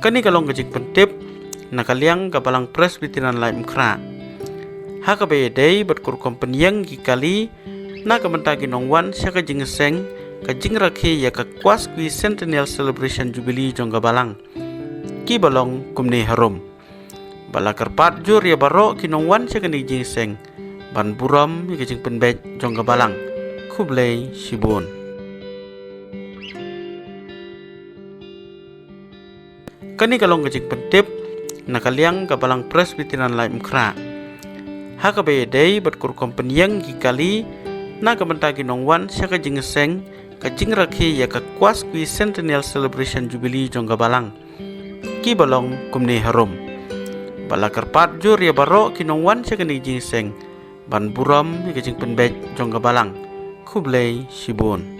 Kani kalong gajik pentip nakaliang gabalang presbiteran laim kra. Haka be day bat kur kompanyang gikali na kamantagi nongwan siya ka jingeseng ka jingrakhi ya ka kwas kui centennial celebration jubilee jong gabalang. Ki balong kumni harum. Bala karpat jur ya baro ki nongwan siya ka ni jingeseng ban buram ya ka jing penbej jong gabalang. Kublai Shibun. Kani kalong gajik pentip nakaliang gabalang presbiteran laim kra. Haka be day bat kur kompanyang gikali na kamantagi nongwan siya ka jingeseng ka jingrakhi ya ka kwas kui centennial celebration jubilee jong gabalang. Ki balong kumni harum. Bala karpat jur ya baro ki nongwan siya ka ni jingeseng ban buram ya ka jing penbej jong gabalang. Kublai Shibun.